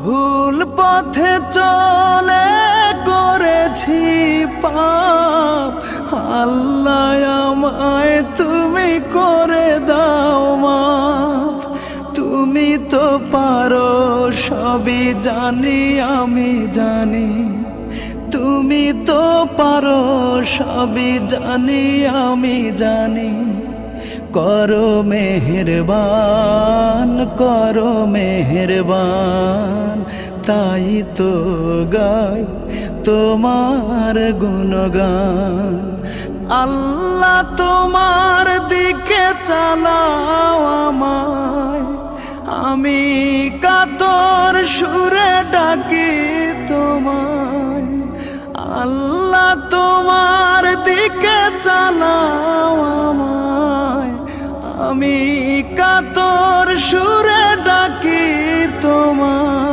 ভুল পথে চলে করেছি পাপ, আল্লাহ আমায় তুমি করে দাও মাফ। তুমি তো পারো সবই জানি আমি জানি, তুমি তো পারো সবই জানি আমি জানি। করো মেহেরবান, করো মেহেরবান, তাই তো গাই তোমার গুণগান। আল্লাহ তোমার দিকে চালাও আমায়, আমি কাতর সুরে ডাকি তোমায়। আল্লাহ তোমার দিকে চালাও আমায়, আমি কাতর সুরে ডাকি তোমায়।